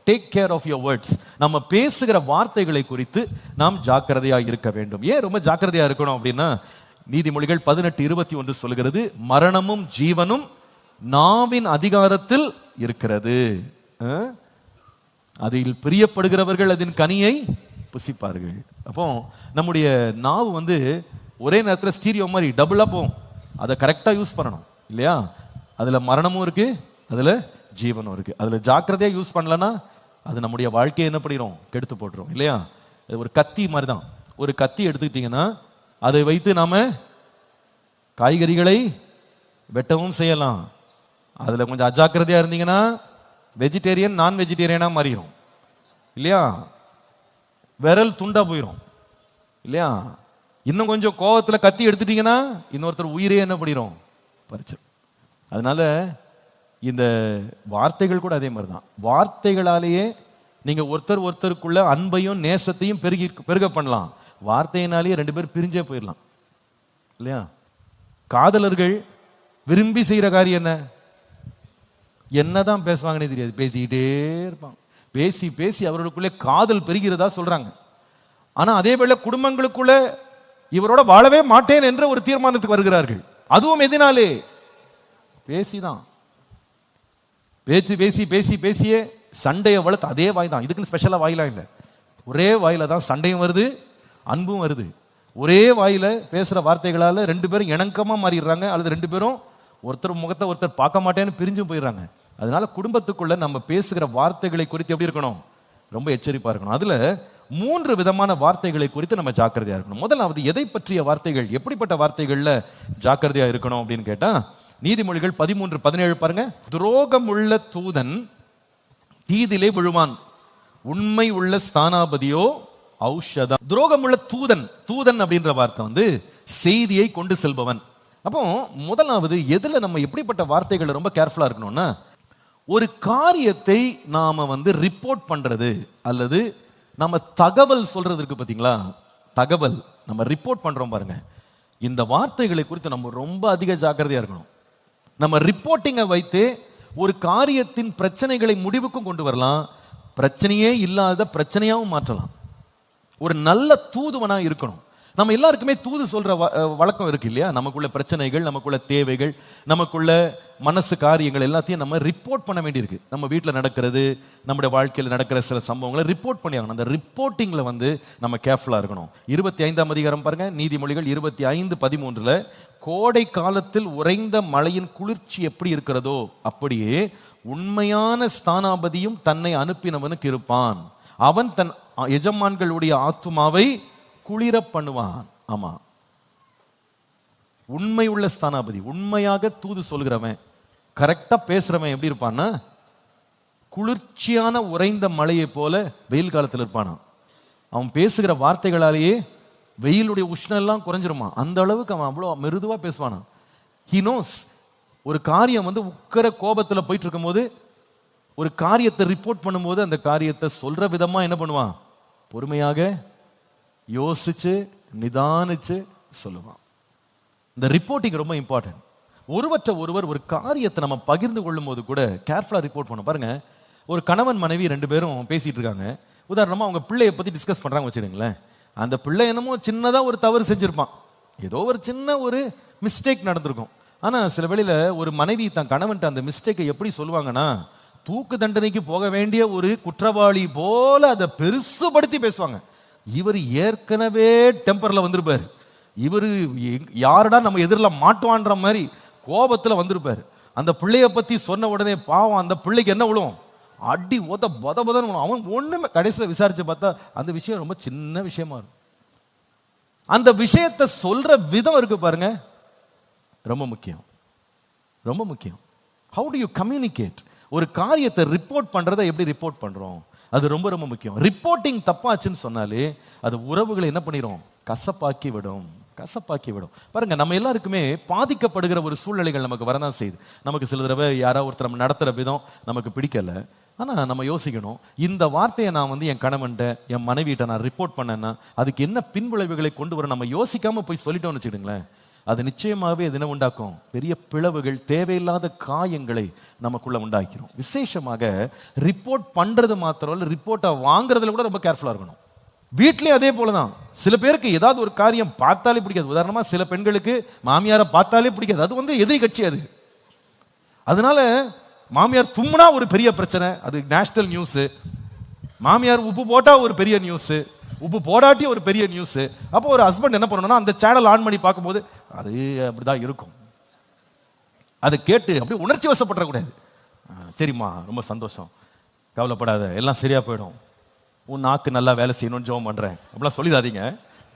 Take care of your words. நம்ம பேசுகிற வார்த்தைகளை குறித்து நாம் ஜாக்கிரதையாக இருக்க வேண்டும். ஏன் ரொம்ப ஜாக்கிரதையாக இருக்கணும் அப்படின்னா, நீதிமொழிகள் 18:21 சொல்கிறது, மரணமும் ஜீவனும் நாவின் அதிகாரத்தில் இருக்கிறது, அதில் பிரியப்படுகிறவர்கள் அதன் கனியை புசிப்பார்கள். அப்போ நம்முடைய நாவு வந்து ஒரே நேரத்தில் ஸ்டீரியோ மாதிரி டபுளாக போகும். அதை கரெக்டாக யூஸ் பண்ணணும் இல்லையா? அதில் மரணமும் இருக்கு, அதில் ஜீவனும் இருக்கு. அதில் ஜாக்கிரதையாக யூஸ் பண்ணலன்னா அது நம்முடைய வாழ்க்கையை என்ன பண்ணிடும், கெடுத்து போட்டுரும் இல்லையா? ஒரு கத்தி மாதிரி தான். ஒரு கத்தி எடுத்துக்கிட்டிங்கன்னா அதை வைத்து நாம காய்கறிகளை வெட்டவும் செய்யலாம். அதில் கொஞ்சம் அஜாக்கிரதையாக இருந்தீங்கன்னா வெஜிடேரியன் நான் வெஜிடேரியனாக மாறிடும் இல்லையா? விரல் துண்டா போயிடும் இல்லையா? இன்னும் கொஞ்சம் கோவத்தில் கத்தி எடுத்துட்டீங்கன்னா இன்னொருத்தர் உயிரே என்ன பண்ணிடும், பறிச்சிடும். அதனால இந்த வார்த்தைகள் கூட அதே மாதிரி தான். வார்த்தைகளாலேயே நீங்க ஒருத்தருக்குள்ள அன்பையும் நேசத்தையும் பெருக பண்ணலாம். வார்த்தையினாலேயே 2 பேர் பிரிஞ்சே போயிடலாம் இல்லையா? காதலர்கள் விரும்பி செய்யற காரியம் என்ன? என்னதான் பேசுவாங்கன்னே தெரியாது, பேசிக்கிட்டே இருப்பாங்க. பேசி பேசி அவர்களுக்குள்ளே காதல் பெருகிறதா சொல்றாங்க. ஆனா அதே வேளை குடும்பங்களுக்குள்ள இவரோட வாழவே மாட்டேன் என்ற ஒரு தீர்மானத்துக்கு வருகிறார்கள். அதுவும் எதனாலே? பேசிதான். பேசி பேசி பேசி பேசியே சண்டையை வளர்த்து அதே வாய் தான். இதுக்குன்னு ஸ்பெஷலாக வாயிலாம் இல்லை. ஒரே வாயில தான் சண்டையும் வருது, அன்பும் வருது. ஒரே வாயில பேசுகிற வார்த்தைகளால் 2 பேரும் இணக்கமாக மாறிடுறாங்க, அல்லது 2 பேரும் ஒருத்தர் முகத்தை ஒருத்தர் பார்க்க மாட்டேன்னு பிரிஞ்சும் போயிடுறாங்க. அதனால குடும்பத்துக்குள்ள நம்ம பேசுகிற வார்த்தைகளை குறித்து எப்படி இருக்கணும், ரொம்ப எச்சரிப்பாக இருக்கணும். அதில் 3 விதமான வார்த்தைகளை குறித்து நம்ம ஜாக்கிரதையாக இருக்கணும். முதலாவது, எதை பற்றிய வார்த்தைகள், எப்படிப்பட்ட வார்த்தைகளில் ஜாக்கிரதையாக இருக்கணும் அப்படின்னு கேட்டால், நீதிமொழிகள் 13:17 பாருங்க. துரோகம் உள்ள தூதன் தீதிலே விழுவான், உண்மை உள்ள ஸ்தானாபதியோ ஔஷதம். துரோகம் உள்ள தூதன், தூதன் அப்படின்ற வார்த்தை வந்து செய்தியை கொண்டு செல்பவன். அப்போ முதலாவது எதுல நம்ம எப்படிப்பட்ட வார்த்தைகளை ரொம்ப கேர்ஃபுல்லா இருக்கணும்னா, ஒரு காரியத்தை நாம வந்து ரிப்போர்ட் பண்றது அல்லது நம்ம தகவல் சொல்றதுக்கு பார்த்தீங்களா, தகவல் நம்ம ரிப்போர்ட் பண்றோம் பாருங்க, இந்த வார்த்தைகளை குறித்து நம்ம ரொம்ப அதிக ஜாக்கிரதையா இருக்கணும். நம்ம ரிப்போர்ட்டிங்கை வைத்து ஒரு காரியத்தின் பிரச்சனைகளை முடிவுக்கும் கொண்டு வரலாம், பிரச்சனையே இல்லாத பிரச்சனையாகவும் மாற்றலாம். ஒரு நல்ல தூதுவனா இருக்கணும். நம்ம எல்லாருக்குமே தூது சொல்ற வழக்கம் இருக்கு இல்லையா? நமக்குள்ள பிரச்சனைகள், நமக்குள்ள தேவைகள், நமக்குள்ள மனசு காரியங்கள் எல்லாத்தையும் நம்ம ரிப்போர்ட் பண்ண வேண்டியிருக்கு. நம்ம வீட்டில் நடக்கிறது, நம்முடைய வாழ்க்கையில் நடக்கிற சில சம்பவங்களை ரிப்போர்ட் பண்ணி ஆகணும். அந்த ரிப்போர்ட்டிங்ல வந்து நம்ம கேர்ஃபுல்லா இருக்கணும். 25ஆம் அதிகாரம் பாருங்க, நீதிமொழிகள் 25:13, கோடை காலத்தில் உறைந்த மழையின் குளிர்ச்சி எப்படி இருக்கிறதோ அப்படியே உண்மையான ஸ்தானாபதியும் தன்னை அனுப்பினவனுக்கு இருப்பான், அவன் தன் எஜமான்களுடைய ஆத்துமாவை குளிர பண்ணுவான். ஆமா, உண்மை உள்ள ஸ்தானாபதி, உண்மையாக தூது சொல்கிறவன், கரெக்டா பேசுறவன் எப்படி இருப்பான்னா, குளிர்ச்சியான உறைந்த மழையை போல வெயில் காலத்தில் இருப்பானா. அவன் பேசுகிற வார்த்தைகளாலேயே வெயிலுடைய உஷ்ணம் எல்லாம் குறைஞ்சிருமா, அந்த அளவுக்கு அவன் அவ்வளோ மெருதுவா பேசுவானா. He knows. ஒரு காரியம் வந்து உக்கர கோபத்தில் போயிட்டு இருக்கும் போது ஒரு காரியத்தை ரிப்போர்ட் பண்ணும்போது அந்த காரியத்தை சொல்ற விதமா என்ன பண்ணுவான், பொறுமையாக யோசிச்சு நிதானிச்சு சொல்லுவான். இந்த ரிப்போர்ட்டிங் ரொம்ப இம்பார்ட்டன்ட். ஒருவற்ற ஒருவர் ஒரு காரியத்தை நம்ம பகிர்ந்து கொள்ளும் போது கூட கேர்ஃபுல்லா ரிப்போர்ட் பண்ணணும். பாருங்க, ஒரு கணவன் மனைவி 2 பேரும் பேசிட்டு இருக்காங்க. உதாரணமா அவங்க பிள்ளையை பத்தி டிஸ்கஸ் பண்றாங்க வச்சுடுங்களேன். அந்த பிள்ளை என்னமோ சின்னதா ஒரு தவறு செஞ்சிருப்பான், ஏதோ ஒரு சின்ன ஒரு மிஸ்டேக் நடந்திருக்கும். ஆனா சில வேளையில ஒரு மனைவி தன் கணவன்ட்ட அந்த மிஸ்டேக்கை எப்படி சொல்லுவாங்கன்னா, தூக்கு தண்டனைக்கு போக வேண்டிய ஒரு குற்றவாளி போல அதை பெருசுபடுத்தி பேசுவாங்க. இவர் ஏற்கனவே டெம்பர்ல வந்திருப்பார், இவர் யாருடா நம்ம எதிரில் மாட்டுவான்ற மாதிரி கோபத்தில் வந்திருப்பார். அந்த பிள்ளைய பத்தி சொன்ன உடனே பாவம் அந்த பிள்ளைக்கு என்ன விழும், அடி ஓத பத பதன்னு. அவன் ஒண்ணுமே கடைசியில் விசாரிச்சு பார்த்தா அந்த விஷயம் ரொம்ப சின்ன விஷயமா இருக்கும். அந்த விஷயத்தை சொல்ற விதம் இருக்கு பாருங்க, ரொம்ப முக்கியம், ரொம்ப முக்கியம். How to you communicate? ஒரு காரியத்தை ரிப்போர்ட் பண்றதை எப்படி ரிப்போர்ட் பண்றோம், அது ரொம்ப ரொம்ப முக்கியம். ரிப்போர்ட்டிங் தப்பாச்சுன்னு சொன்னாலே அது உறவுகளை என்ன பண்ணிடும், கசப்பாக்கி விடும், கசப்பாக்கி விடும். பாருங்க, நம்ம எல்லாருக்குமே பாதிக்கப்படுகிற ஒரு சூழ்நிலைகள் நமக்கு வரதான் செய்யுது. நமக்கு சில தடவை யாராவது ஒருத்தர் நம்ம நடத்துகிற விதம் நமக்கு பிடிக்கல. ஆனால் நம்ம யோசிக்கணும், இந்த வார்த்தையை நான் வந்து என் கணவன்கிட்ட என் மனைவியிட்ட நான் ரிப்போர்ட் பண்ணேன்னா அதுக்கு என்ன பின்விளைவுகளை கொண்டு வர நம்ம யோசிக்காம போய் சொல்லிட்டோம்னு வச்சுக்கிடுங்களேன், அது நிச்சயமாகவே அது என்ன உண்டாக்கும்? பெரிய பிளவுகள், தேவையில்லாத காயங்களை நமக்குள்ள உண்டாக்கிறோம். விசேஷமாக ரிப்போர்ட் பண்றது மாத்திரம் இல்லை, ரிப்போர்ட்டை வாங்குறதுல கூட ரொம்ப கேர்ஃபுல்லா இருக்கணும். வீட்லயும் அதே போலதான். சில பேருக்கு ஏதாவது ஒரு காரியம் பார்த்தாலே பிடிக்காது. உதாரணமா சில பெண்களுக்கு மாமியாரை பார்த்தாலே பிடிக்காது. அது எதிரி கட்சி. அதனால மாமியார் தும்முனா ஒரு பெரிய பிரச்சனை, அது நேஷனல் நியூஸ். மாமியார் உப்பு போட்டா ஒரு பெரிய நியூஸ், உப்பு போடாட்டி ஒரு பெரிய நியூஸ். அப்போ ஒரு ஹஸ்பண்ட் என்ன பண்ணணும்னா அந்த சேனல் ஆன் பண்ணி பார்க்கும்போது அது அப்படிதான் இருக்கும். அதை கேட்டு அப்படியே உணர்ச்சி வசப்படக்கூடாது. சரிம்மா, ரொம்ப சந்தோஷம், கவலைப்படாத, எல்லாம் சரியா போயிடும், உன் நாக்கு நல்லா வேலை செய்யணும்னு ஜெபம் பண்றேன் அப்படிலாம் சொல்லிடாதீங்க.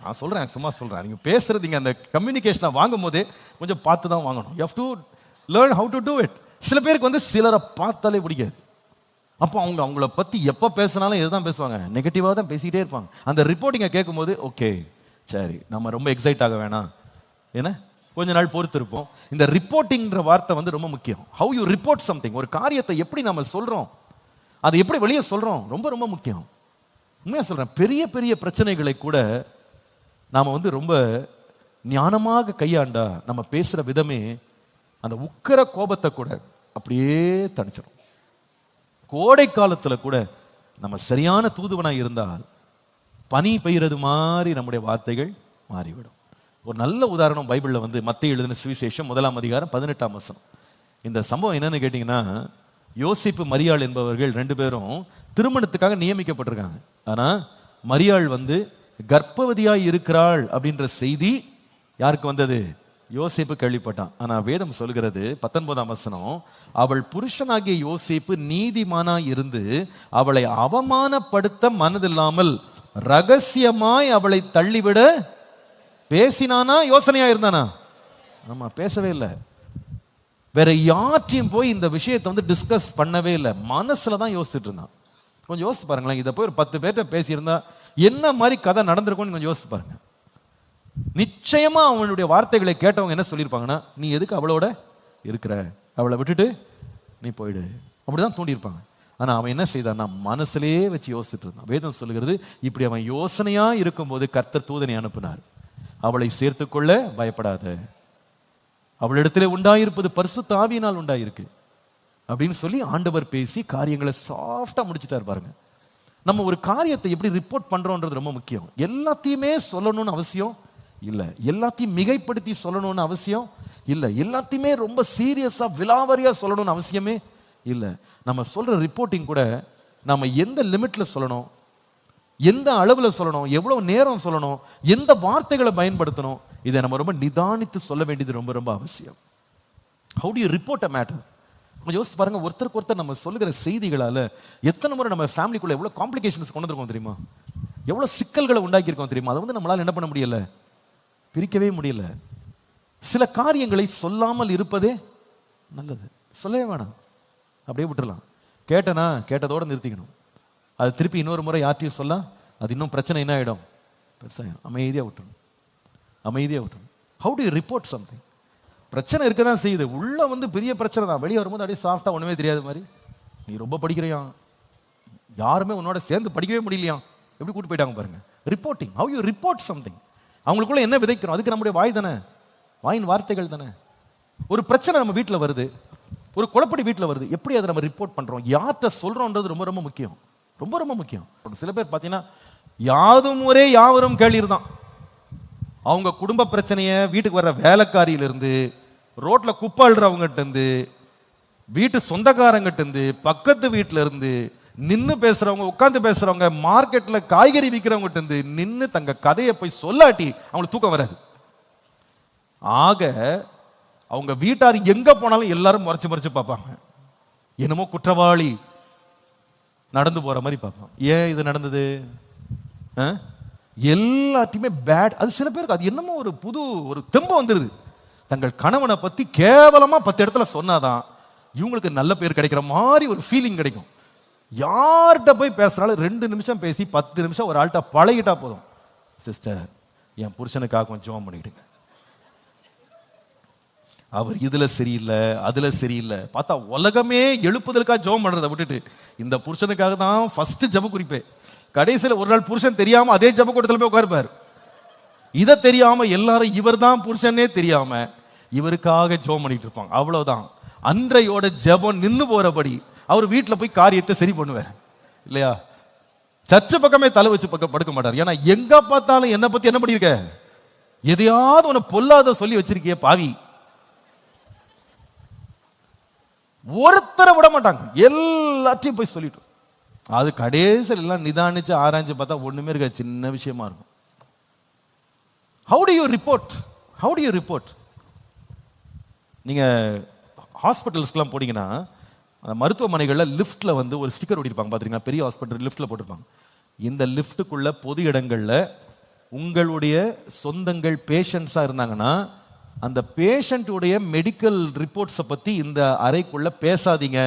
நான் சொல்றேன், சும்மா சொல்றேன். நீங்க பேசுறதுங்க அந்த கம்யூனிகேஷனை வாங்கும் போதே கொஞ்சம் பார்த்து தான் வாங்கணும். You have to learn how to do it. சில பேருக்கு சிலரை பார்த்தாலே பிடிக்காது. அப்போ அவங்கள பத்தி எப்போ பேசினாலும் இதுதான் பேசுவாங்க, நெகட்டிவாக தான் பேசிக்கிட்டே இருப்பாங்க. அந்த ரிப்போர்ட்டிங்கை கேட்கும்போது ஓகே சரி, நம்ம ரொம்ப எக்ஸைட் ஆக வேணாம், ஏன்னா கொஞ்ச நாள் பொறுத்து இருப்போம். இந்த ரிப்போர்ட்டிங்கிற வார்த்தை ரொம்ப முக்கியம். ஹவு யூ ரிப்போர்ட் சம்திங், ஒரு காரியத்தை எப்படி நம்ம சொல்றோம், அதை எப்படி வெளியே சொல்றோம், ரொம்ப ரொம்ப முக்கியம். உண்மையா சொல்றேன், பெரிய பெரிய பிரச்சனைகளை கூட நாம ரொம்ப ஞானமாக கையாண்டா நம்ம பேசுற விதமே அந்த உக்கிர கோபத்தை கூட அப்படியே தணிச்சிடும். கோடை காலத்துல கூட நம்ம சரியான தூதுவனா இருந்தால் பனி பெய்யறது மாதிரி நம்முடைய வார்த்தைகள் மாறிவிடும். ஒரு நல்ல உதாரணம் பைபிள்ல மத்தேயு எழுதின சுவிசேஷம் 1ஆம் அதிகாரம் 18ஆம் வசனம். இந்த சம்பவம் என்னன்னு கேட்டீங்கன்னா, யோசிப்பு மரியாள் என்பவர்கள் 2 பேரும் திருமணத்துக்காக நியமிக்கப்பட்டிருக்காங்க. ஆனா மரியாள் கர்ப்பவதியாய் இருக்கிறாள் அப்படின்ற செய்தி யாருக்கு வந்தது? யோசேப்பு கேள்விப்பட்டான். ஆனா வேதம் சொல்கிறது 19ஆம் வசனம், அவள் புருஷனாகிய யோசேப்பு நீதிமானாய் இருந்து அவளை அவமானப்படுத்த மனதில்லாமல் ரகசியமாய் அவளை தள்ளிவிட பேசினானா யோசனையா இருந்தானா? ஆமா, பேசவே இல்லை. வேற யார்ட்டையும் போய் இந்த விஷயத்தை டிஸ்கஸ் பண்ணவே இல்லை, மனசுல தான் யோசிச்சுட்டு இருந்தான். கொஞ்சம் யோசிச்சு பாருங்களேன், இதை போய் ஒரு 10 பேர்கிட்ட பேசியிருந்தா என்ன மாதிரி கதை நடந்திருக்கும்னு கொஞ்சம் யோசிச்சு பாருங்க. நிச்சயமா அவனுடைய வார்த்தைகளை கேட்டவங்க என்ன சொல்லியிருப்பாங்கன்னா, நீ எதுக்கு அவளோட இருக்கிற, அவளை விட்டுட்டு நீ போயிடு, அப்படிதான் தூண்டியிருப்பாங்க. ஆனா அவன் என்ன செய்தான்னா மனசுலேயே வச்சு யோசிச்சுட்டு இருந்தான். வேதம் சொல்லுகிறது, இப்படி அவன் யோசனையா இருக்கும்போது கர்த்தர் தூதனை அனுப்பினார். அவளை சேர்த்துக்கொள்ள பயப்படாத, அவளிடத்திலே உண்டாயிருப்பது பரிசுத்த ஆவியினால் உண்டாயிருக்கு அப்படின்னு சொல்லி ஆண்டவர் பேசி காரியங்களை சாஃப்டா முடிச்சுட்டார். பாருங்க, நம்ம ஒரு காரியத்தை எப்படி ரிப்போர்ட் பண்றோம்ன்றது ரொம்ப முக்கியம். எல்லாத்தையுமே சொல்லணும்னு அவசியம் இல்லை, எல்லாத்தையும் மிகைப்படுத்தி சொல்லணும்னு அவசியம் இல்லை, எல்லாத்தையுமே ரொம்ப சீரியஸா விலாவரியா சொல்லணும்னு அவசியமே இல்லை. நம்ம சொல்ற ரிப்போர்ட்டிங் கூட நம்ம எந்த லிமிட்ல சொல்லணும், எந்த அளவுல சொல்லணும், எவ்வளவு நேரம் சொல்லணும், எந்த வார்த்தைகளை பயன்படுத்தணும், இதை நம்ம ரொம்ப நிதானித்து சொல்ல வேண்டியது ரொம்ப ரொம்ப அவசியம். How to you report a matter? யோசிச்சு பாருங்க, ஒருத்தருக்கு ஒருத்தர் நம்ம சொல்லுகிற செய்திகளால எத்தனை முறை நம்ம ஃபேமிலிக்குள்ள எவ்வளவு காம்ப்ளிகேஷன்ஸ் கொண்டு வந்திருக்கோம் தெரியுமா? எவ்வளவு சிக்கல்களை உண்டாக்கியிருக்கோம் தெரியுமா? அதை நம்மளால என்ன பண்ண முடியல, பிரிக்கவே முடியல. சில காரியங்களை சொல்லாமல் இருப்பதே நல்லது. சொல்லவே வேணாம், அப்படியே விட்டுறலாம். கேட்டனா கேட்டதோட நிறுத்திக்கணும். அது திருப்பி இன்னொரு முறை யார்ட்டையும் சொல்ல, அது இன்னும் பிரச்சனை என்ன ஆகிடும், பெருசாக. அமைதியாக விட்டுரும், அமைதியாக விட்டுரும். How to you report something? பிரச்சனை இருக்க தான் செய்யுது, உள்ள பெரிய பிரச்சனை தான். வெளியே வரும்போது அப்படியே சாஃப்டா ஒண்ணுமே தெரியாத மாதிரி, நீ ரொம்ப படிக்கிறியா, யாருமே உன்னோட சேர்ந்து படிக்கவே முடியலையா, எப்படி கூட்டு போயிட்டாங்க பாருங்க. Reporting, have you report something. அவங்களுக்குள்ள என்ன விதைக்கிறோம், அதுக்கு நம்முடைய வாய் தானே, வாயின் வார்த்தைகள் தானே. ஒரு பிரச்சனை நம்ம வீட்டில் வருது, ஒரு குழப்படி வீட்டில் வருது, எப்படி அதை நம்ம ரிப்போர்ட் பண்றோம், யார்கிட்ட சொல்றோம்ன்றது ரொம்ப ரொம்ப முக்கியம், ரொம்ப ரொம்ப முக்கியம். சில பேர் பார்த்தீங்கன்னா யாதும் ஊரே யாவரும் கேளீர் தான். அவங்க குடும்ப பிரச்சனையை வீட்டுக்கு வர்ற வேலைக்காரியிலிருந்து, ரோட்ல குப்பை அழுறவங்ககிட்ட இருந்து, வீட்டு சொந்தக்காரங்கிட்ட இருந்து, பக்கத்து வீட்டுல இருந்து, நின்று பேசுறவங்க, உட்காந்து பேசுறவங்க, மார்க்கெட்ல காய்கறி விற்கிறவங்க இருந்து நின்று தங்க கதையை போய் சொல்லாட்டி அவங்களுக்கு தூக்கம் வராது. ஆக அவங்க வீட்டார் எங்க போனாலும் எல்லாரும் முறைச்சு முறைச்சு பார்ப்பாங்க, என்னமோ குற்றவாளி நடந்து போற மாதிரி பார்ப்பான். ஏன் இது நடந்தது? எல்லாத்தையுமே பேட். அது சில பேருக்கு அது என்னமோ ஒரு புது ஒரு தெம்பு வந்துருது. தங்கள் கணவனை பத்தி கேவலமா 10 இடத்துல சொன்னாதான் இவங்களுக்கு நல்ல பேர் கிடைக்கிற மாதிரி ஒரு ஃபீலிங் கிடைக்கும். யார்கிட்ட போய் பேசுறாலும் 2 நிமிஷம் பேசி 10 நிமிஷம் ஒரு ஆள்கிட்ட பழகிட்டா போதும். சிஸ்டர், என் புருஷனுக்காக கொஞ்சம் ஜெபம் பண்ணிடுங்க, அவர் இதுல சரியில்லை அதுல சரியில்லை. பார்த்தா உலகமே எழுப்புதலுக்காக ஜெபம் பண்றதை விட்டுட்டு இந்த புருஷனுக்காக தான் ஃபர்ஸ்ட் ஜெப குறிப்பே. கடைசியில் ஒரு நாள் புருஷன் தெரியாம அதே ஜெப கூட்டத்தில் போய் உட்காருப்பார். இதை தெரியாம எல்லாரும் இவர் தான் புருஷனே தெரியாம இவருக்காக ஜெபம் பண்ணிட்டு இருப்பாங்க. அவ்வளவுதான். அன்றையோட ஜெபம் நின்னு போறபடி அவர் வீட்டில் போய் காரியத்தை சரி பண்ணுவார் இல்லையா? சர்ச்சை பக்கமே தலை வச்சு பக்கம் படுக்க மாட்டார். ஏன்னா எங்க பார்த்தாலும் என்ன பத்தி என்ன பண்ணிருக்க, எதையாவது உன பொல்லாத சொல்லி வச்சிருக்கிய பாவி. ஒருத்தரை விட மாட்டாங்க, எல்லாத்தையும் போய் சொல்லிட்டு அது கடைசியில் எல்லாம் நிதானிச்சு ஆராய்ஞ்சு பார்த்தா ஒண்ணுமே இருக்க, சின்ன விஷயமா இருக்கும். How do you report? How do you report? நீங்க ஹாஸ்பிட்டல்ஸ்க்குலாம் போனீங்கன்னா மருத்துவமனைகளில் லிஃப்ட்ல வந்து ஒரு ஸ்டிக்கர் ஒட்டிருப்பாங்க பார்த்துருக்கீங்களா? பெரிய ஹாஸ்பிட்டல் லிஃப்ட்ல போட்டிருப்பாங்க, இந்த லிஃப்ட்டுக்குள்ள பொது இடங்கள்ல உங்களுடைய சொந்தங்கள் பேஷண்ட்ஸா இருந்தாங்கன்னா அந்த பேஷண்ட்டுடைய மெடிக்கல் ரிப்போர்ட்ஸை பத்தி இந்த அறைக்குள்ள பேசாதீங்க,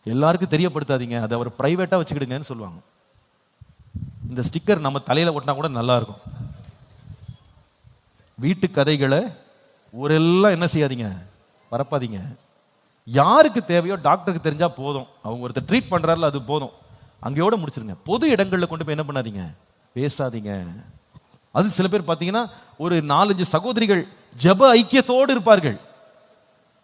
எல்லாருக்கும் தெரியப்படுத்தாதீங்க, அதை அவர் பிரைவேட்டா வச்சுக்கிடுங்கன்னு சொல்லுவாங்க. இந்த ஸ்டிக்கர் நம்ம தலையில ஒட்டினா கூட நல்லா இருக்கும். வீட்டு கதைகளை ஊரெல்லாம் என்ன செய்யாதீங்க, பரப்பாதீங்க. யாருக்கு தேவையோ டாக்டருக்கு தெரிஞ்சா போதும், அவங்க ஒருத்தர் ட்ரீட் பண்றாருல அது போதும், அங்கேயோட முடிச்சிருங்க. பொது இடங்கள்ல கொண்டு போய் என்ன பண்ணாதீங்க, பேசாதீங்க. அது சில பேர் பார்த்தீங்கன்னா ஒரு 4-5 சகோதரிகள் ஜெப ஐக்கியத்தோடு இருப்பார்கள்.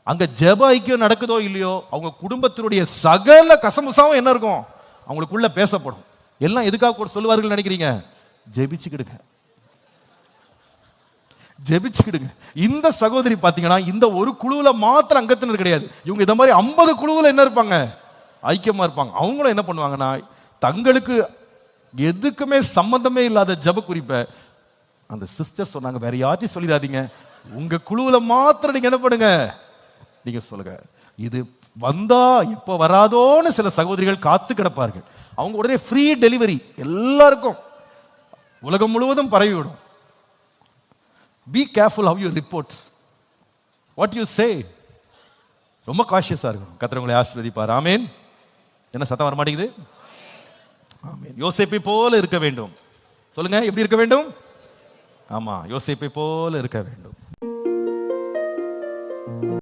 அங்க ஜெப ஐக்கியம் நடக்குதோ இல்லையோ அவங்க குடும்பத்தினுடைய சகல கசமுசாவும் என்ன இருக்கும் அவங்களுக்குள்ள பேசப்படும். எல்லாம் எதுக்காக கூட சொல்லுவார்கள் நினைக்கிறீங்க? ஜெபிச்சுக்கிடுங்க, ஜெபிச்சுக்கிடுங்க. இந்த சகோதரி பாத்தீங்கன்னா இந்த ஒரு குழுவுல மாத்திரம் அங்கத்தினர் கிடையாது, இவங்க இந்த மாதிரி 50 குழுவுல என்ன இருப்பாங்க, ஐக்கியமா இருப்பாங்க. அவங்களும் என்ன பண்ணுவாங்கன்னா தங்களுக்கு எதுக்குமே சம்பந்தமே இல்லாத ஜெப குறிப்பை அந்த சிஸ்டர் சொன்னாங்க, வேற யார்ட்டையும் சொல்லிடாதீங்க, உங்க குழுவுல மாத்திரம் நீங்க என்ன பண்ணுங்க, நீங்க சொல்லுங்க. இது வந்தா எப்ப வராதோன்னு சில சகோதரிகள் காத்து கிடப்பார்கள். அவங்க உடனே ஃப்ரீ டெலிவரி எல்லாருக்கும் உலகம் முழுவதும் பரவிவிடும். Be careful how you report, what you say. ரொம்ப காஷியஸா இருக்கும். கர்த்தர் உங்களை ஆசீர்வதிப்பார். ஆமென். என்ன சத்தம் வர மாட்டேங்குது? ஆமென். யோசேப்பை போல இருக்க வேண்டும். சொல்லுங்க, எப்படி இருக்க வேண்டும்? ஆமா, யோசேப்பை போல இருக்க வேண்டும்.